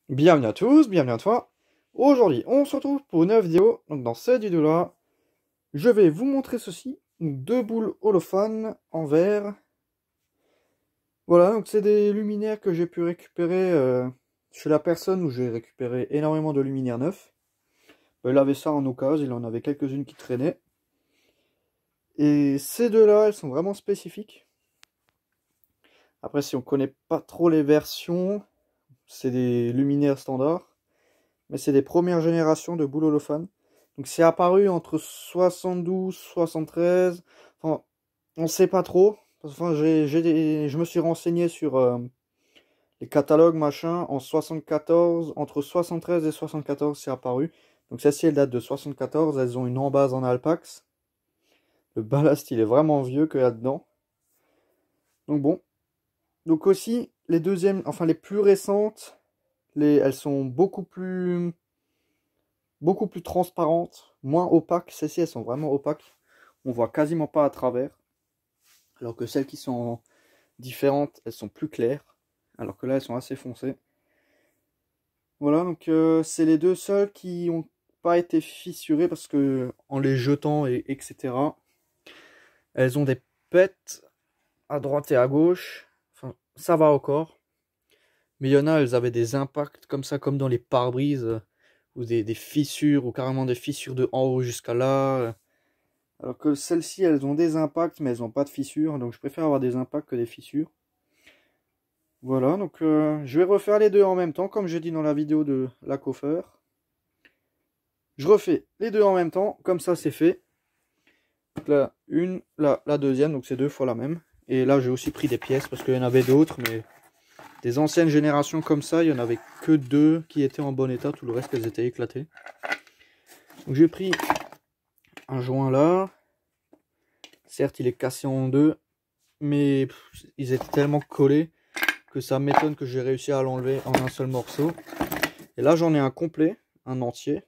Bienvenue à tous, bienvenue à toi. Aujourd'hui, on se retrouve pour une nouvelle vidéo. Donc dans cette vidéo-là, je vais vous montrer ceci. Donc, deux boules holophane en verre. Voilà, donc c'est des luminaires que j'ai pu récupérer chez la personne où j'ai récupéré énormément de luminaires neufs. Il avait ça en occasion, il en avait quelques-unes qui traînaient. Et ces deux-là, elles sont vraiment spécifiques. Après, si on connaît pas trop les versions, c'est des luminaires standards. Mais c'est des premières générations de boules holophane. Donc c'est apparu entre 72, 73. Enfin, on ne sait pas trop. Enfin, je me suis renseigné sur les catalogues machin en 74, entre 73 et 74 c'est apparu. Donc celle-ci elle date de 74, elles ont une embase en alpax. Le ballast il est vraiment vieux que là-dedans. Donc bon. Donc aussi les deuxièmes, enfin les plus récentes, elles sont beaucoup plus transparentes, moins opaques. Celles-ci, elles sont vraiment opaques. On voit quasiment pas à travers. Alors que celles qui sont différentes, elles sont plus claires. Alors que là, elles sont assez foncées. Voilà, donc c'est les deux seules qui n'ont pas été fissurées parce que en les jetant, etc., elles ont des pets à droite et à gauche. Enfin, ça va encore. Mais il y en a, elles avaient des impacts comme ça, comme dans les pare-brises, ou des fissures, ou carrément des fissures de en haut jusqu'à là. Alors que celles-ci, elles ont des impacts, mais elles n'ont pas de fissures. Donc je préfère avoir des impacts que des fissures. Voilà, donc je vais refaire les deux en même temps, comme j'ai dit dans la vidéo de la coiffeur. Je refais les deux en même temps, comme ça c'est fait. Donc là, la deuxième, donc c'est deux fois la même. Et là, j'ai aussi pris des pièces, parce qu'il y en avait d'autres, mais des anciennes générations comme ça, il n'y en avait que deux qui étaient en bon état, tout le reste, elles étaient éclatées. Donc j'ai pris un joint là. Certes, il est cassé en deux, mais ils étaient tellement collés que ça m'étonne que j'ai réussi à l'enlever en un seul morceau. Et là, j'en ai un complet, un entier.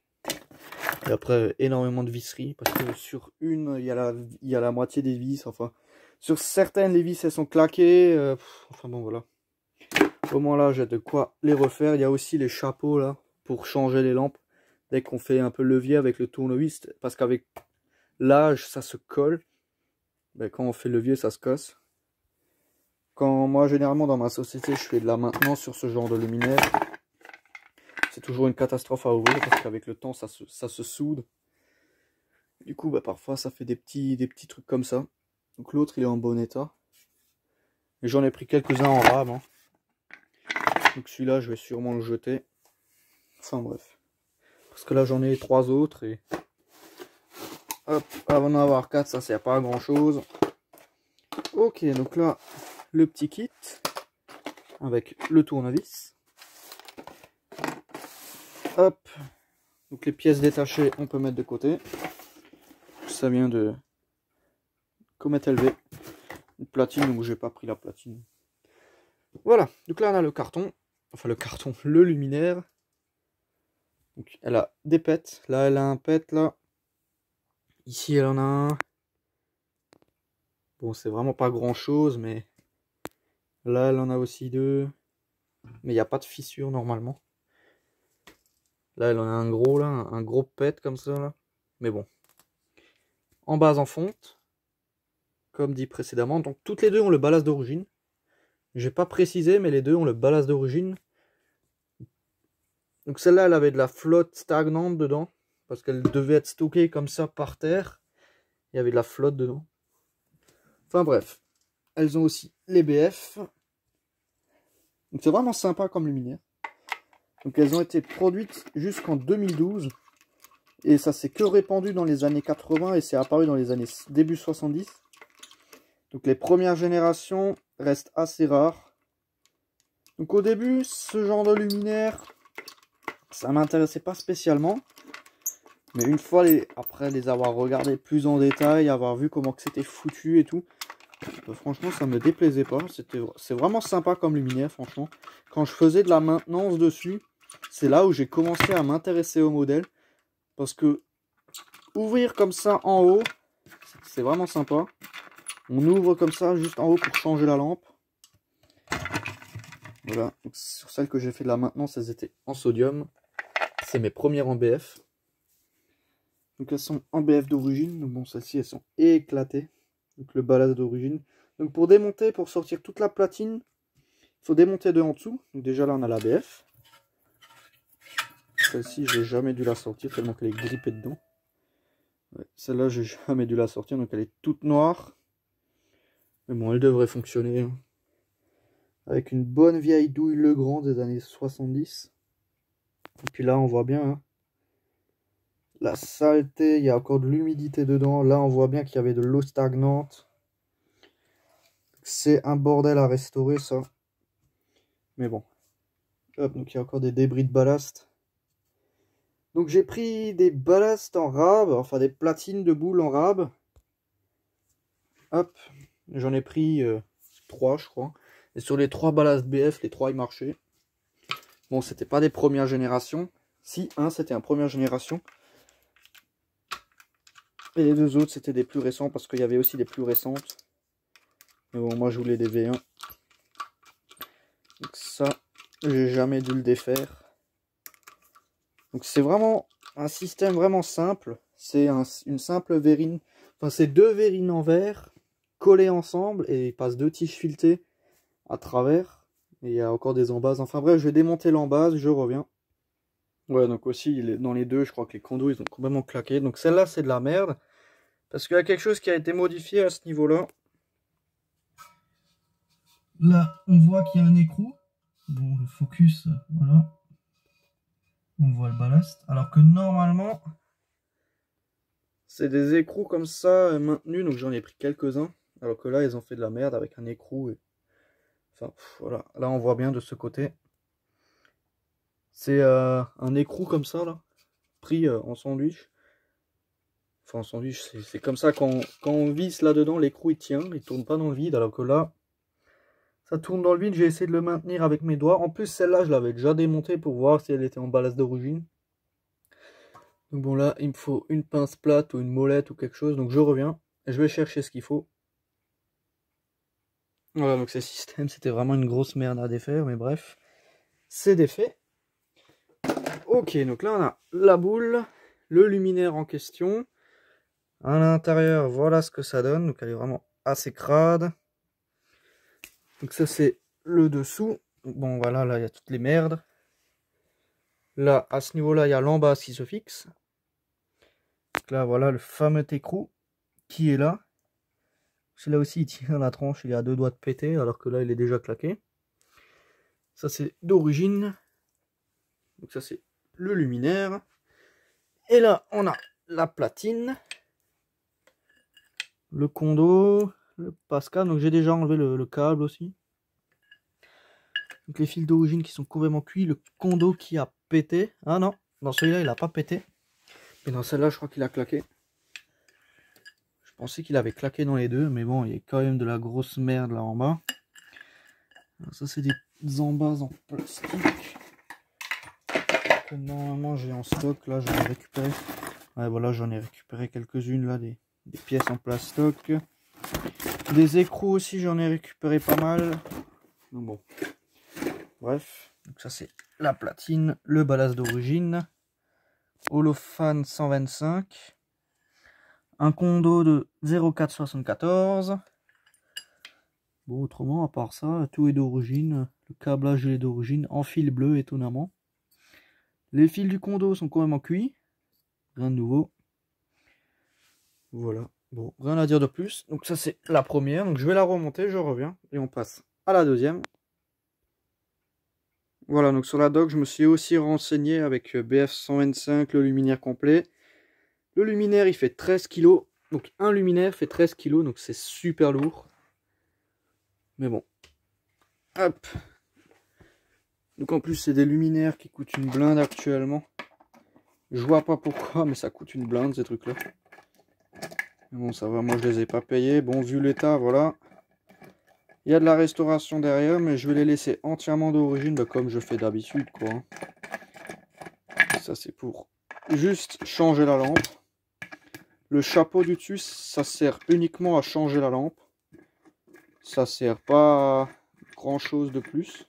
Et après, énormément de visseries, parce que sur une, il y a la moitié des vis. Enfin, sur certaines, les vis, elles sont claquées. Enfin bon, voilà. Au moins là, j'ai de quoi les refaire. Il y a aussi les chapeaux là, pour changer les lampes. Dès qu'on fait un peu levier avec le tournevis, parce qu'avec l'âge, ça se colle. Ben, quand on fait levier, ça se casse. Quand moi, généralement, dans ma société, je fais de la maintenance sur ce genre de luminaire, c'est toujours une catastrophe à ouvrir parce qu'avec le temps, ça se soude. Du coup, bah, parfois, ça fait des petits trucs comme ça. Donc l'autre, il est en bon état. Et j'en ai pris quelques-uns en rame. Hein. Donc celui-là, je vais sûrement le jeter. Enfin bref. Parce que là, j'en ai trois autres. Et hop, avant d'en avoir quatre, ça sert pas à grand-chose. Ok, donc là, le petit kit. Avec le tournevis. Hop. Donc les pièces détachées, on peut mettre de côté. Ça vient de Comet LV. Une platine, donc j'ai pas pris la platine. Voilà, donc là on a le carton. Enfin le carton, le luminaire. Donc elle a des pets. Là elle a un pet là. Ici elle en a un. Bon c'est vraiment pas grand chose, mais là elle en a aussi deux. Mais il n'y a pas de fissure normalement. Là elle en a un gros là, un gros pet comme ça là. Mais bon. En base en fonte. Comme dit précédemment. Donc toutes les deux ont le ballast d'origine. J'ai pas précisé, mais les deux ont le ballast d'origine. Donc celle-là, elle avait de la flotte stagnante dedans. Parce qu'elle devait être stockée comme ça par terre. Il y avait de la flotte dedans. Enfin bref. Elles ont aussi les BF. Donc c'est vraiment sympa comme luminaire. Donc elles ont été produites jusqu'en 2012. Et ça s'est que répandu dans les années 80 et c'est apparu dans les années début 70. Donc les premières générations restent assez rares. Donc au début, ce genre de luminaire, ça m'intéressait pas spécialement. Mais une fois, après les avoir regardés plus en détail, avoir vu comment c'était foutu et tout, franchement ça me déplaisait pas. C'est vraiment sympa comme luminaire, franchement. Quand je faisais de la maintenance dessus, c'est là où j'ai commencé à m'intéresser au modèle. Parce que ouvrir comme ça en haut, c'est vraiment sympa. On ouvre comme ça juste en haut pour changer la lampe. Voilà, donc, sur celles que j'ai fait de la maintenance, elles étaient en sodium. C'est mes premières en BF. Donc elles sont en BF d'origine. Donc bon, celles-ci, elles sont éclatées. Donc le ballast d'origine. Donc pour démonter, pour sortir toute la platine, il faut démonter de en dessous. Donc déjà là, on a la BF. Celle-ci, j'ai jamais dû la sortir tellement qu'elle est grippée dedans. Ouais, celle-là, j'ai jamais dû la sortir, donc elle est toute noire. Mais bon, elle devrait fonctionner. Hein. Avec une bonne vieille douille Legrand des années 70. Et puis là, on voit bien hein, la saleté, il y a encore de l'humidité dedans. Là, on voit bien qu'il y avait de l'eau stagnante. C'est un bordel à restaurer, ça. Mais bon. Hop, donc il y a encore des débris de ballast. Donc j'ai pris des ballasts en rab, enfin des platines de boules en rab. Hop, j'en ai pris 3 je crois. Et sur les 3 ballasts BF, les 3 ils marchaient. Bon, c'était pas des premières générations. Si, un c'était un première génération. Et les 2 autres c'était des plus récents parce qu'il y avait aussi des plus récentes. Mais bon, moi je voulais des V1. Donc ça, j'ai jamais dû le défaire. Donc c'est vraiment un système vraiment simple. C'est une simple verrine. Enfin, c'est 2 verrines en verre collées ensemble et il passe 2 tiges filetées à travers. Et il y a encore des embases. Enfin bref, je vais démonter l'embase, je reviens. Ouais, donc aussi, dans les deux, je crois que les condos, ils ont complètement claqué. Donc celle-là, c'est de la merde. Parce qu'il y a quelque chose qui a été modifié à ce niveau-là. Là, on voit qu'il y a un écrou. Bon, le focus, voilà. On voit le ballast. Alors que normalement, c'est des écrous comme ça maintenus. Donc j'en ai pris quelques-uns. Alors que là, ils ont fait de la merde avec un écrou. Enfin, voilà. Là, on voit bien de ce côté. C'est un écrou comme ça, là. Pris en sandwich. Enfin, en sandwich, c'est comme ça. Quand on visse là-dedans, l'écrou, il tient. Il tourne pas dans le vide. Alors que là, ça tourne dans le vide. J'ai essayé de le maintenir avec mes doigts. En plus, celle-là, je l'avais déjà démontée pour voir si elle était en ballast d'origine. Donc bon, là, il me faut une pince plate ou une molette ou quelque chose. Donc je reviens. Et je vais chercher ce qu'il faut. Voilà, donc ce système, c'était vraiment une grosse merde à défaire. Mais bref, c'est défait. Ok, donc là, on a la boule, le luminaire en question. À l'intérieur, voilà ce que ça donne. Donc elle est vraiment assez crade. Donc ça, c'est le dessous. Donc, bon, voilà, là, il y a toutes les merdes. Là, à ce niveau-là, il y a l'embase qui se fixe. Donc là, voilà le fameux écrou qui est là. Celui-là aussi, il tient la tranche, il est à 2 doigts de péter, alors que là, il est déjà claqué. Ça, c'est d'origine. Donc ça, c'est le luminaire. Et là, on a la platine. Le condo. Le Pascal. Donc j'ai déjà enlevé le câble aussi. Donc les fils d'origine qui sont complètement cuits. Le condo qui a pété. Ah non, dans celui-là, il n'a pas pété. Mais dans celle-là, je crois qu'il a claqué. Je pensais qu'il avait claqué dans les deux. Mais bon, il y a quand même de la grosse merde là en bas. Alors ça, c'est des embases en plastique. Que normalement, j'ai en stock. Là, j'en ai récupéré. Ouais, voilà, j'en ai récupéré quelques-unes là. Des pièces en plastoc. Des écrous aussi, j'en ai récupéré pas mal. Donc bon. Bref. Donc ça, c'est la platine. Le ballast d'origine. Holofan 125. Un condo de 0474. Bon, autrement, à part ça, tout est d'origine. Le câblage est d'origine, en fil bleu, étonnamment. Les fils du condo sont quand même en cuit. Rien de nouveau. Voilà. Bon, rien à dire de plus. Donc ça, c'est la première. Donc je vais la remonter, je reviens. Et on passe à la deuxième. Voilà, donc sur la dock, je me suis aussi renseigné avec BF 125, le luminaire complet. Le luminaire, il fait 13 kg. Donc un luminaire fait 13 kg, donc c'est super lourd. Mais bon. Hop. Donc en plus, c'est des luminaires qui coûtent une blinde actuellement. Je vois pas pourquoi, mais ça coûte une blinde ces trucs-là. Bon, ça va, moi je les ai pas payés. Bon, vu l'état, voilà. Il y a de la restauration derrière, mais je vais les laisser entièrement d'origine, bah, comme je fais d'habitude, quoi. Ça, c'est pour juste changer la lampe. Le chapeau du dessus, ça sert uniquement à changer la lampe. Ça sert pas à grand chose de plus.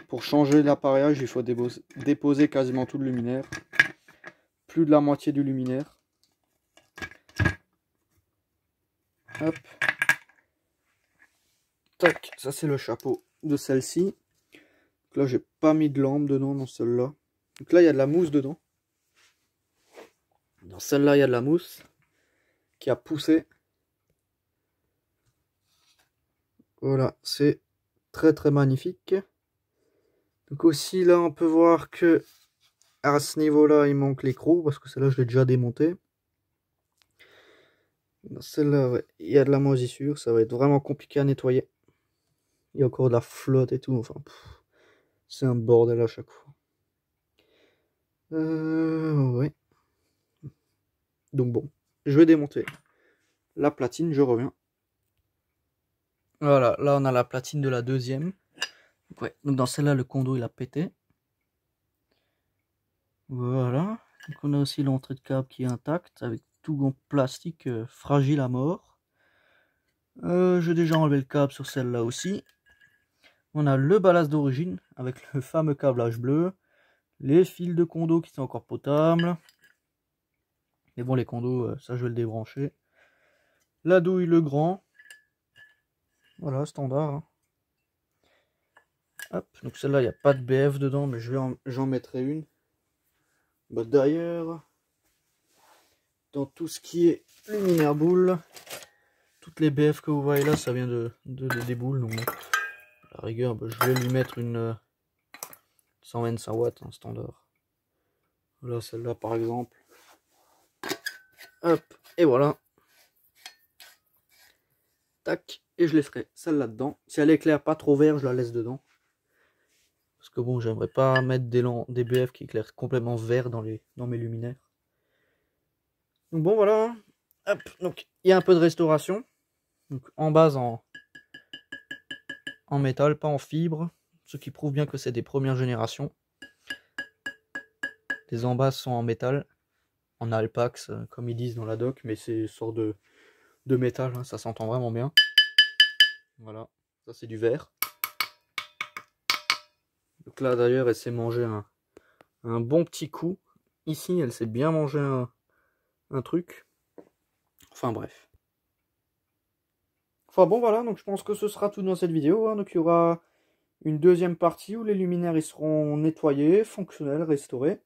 Pour changer l'appareillage, il faut déposer quasiment tout le luminaire. Plus de la moitié du luminaire. Hop. Tac, ça c'est le chapeau de celle-ci. Là, j'ai pas mis de lampe dedans dans celle-là. Donc là, il y a de la mousse dedans. Dans celle-là, il y a de la mousse qui a poussé. Voilà, c'est très très magnifique. Donc aussi, là, on peut voir que à ce niveau-là, il manque l'écrou parce que celle-là, je l'ai déjà démonté. Dans celle-là, ouais, il y a de la moisissure. Ça va être vraiment compliqué à nettoyer. Il y a encore de la flotte et tout. Enfin, c'est un bordel à chaque fois. Ouais. Donc bon, je vais démonter la platine, je reviens. Voilà, là on a la platine de la deuxième. Ouais, donc dans celle-là, le condo il a pété. Voilà. Donc on a aussi l'entrée de câble qui est intacte avec tout en plastique fragile à mort. J'ai déjà enlevé le câble sur celle-là aussi. On a le ballast d'origine avec le fameux câblage bleu. Les fils de condo qui sont encore potables. Mais bon, les condos, ça je vais le débrancher. La douille, le grand. Voilà, standard. Hein. Hop, donc celle-là, il n'y a pas de BF dedans, mais j'en mettrai une. Bah, d'ailleurs, dans tout ce qui est luminaire boule, toutes les BF que vous voyez là, ça vient des boules. Donc, à la rigueur, bah, je vais lui mettre une 125 watts, un standard. Voilà, celle-là par exemple. Hop, et voilà. Tac, et je laisserai celle-là dedans. Si elle éclaire pas trop vert, je la laisse dedans. Parce que bon, j'aimerais pas mettre des BF qui éclairent complètement vert dans mes luminaires. Donc bon, voilà. Hop, donc il y a un peu de restauration. Donc en base en métal, pas en fibre. Ce qui prouve bien que c'est des premières générations. Les embases sont en métal. En Alpax, comme ils disent dans la doc. Mais c'est une sorte de métal. Hein, ça s'entend vraiment bien. Voilà. Ça c'est du verre. Donc là d'ailleurs elle s'est mangé un bon petit coup. Ici elle s'est bien mangé un truc. Enfin bref. Enfin bon voilà, donc je pense que ce sera tout dans cette vidéo. Hein. Donc il y aura une deuxième partie où les luminaires ils seront nettoyés, fonctionnels, restaurés.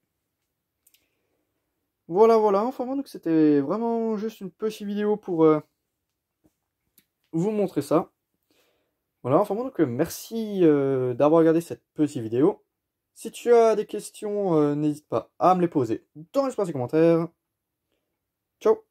Voilà, voilà. Enfin bon, donc c'était vraiment juste une petite vidéo pour vous montrer ça. Voilà, enfin bon, donc merci d'avoir regardé cette petite vidéo. Si tu as des questions, n'hésite pas à me les poser dans l'espace des commentaires. Ciao!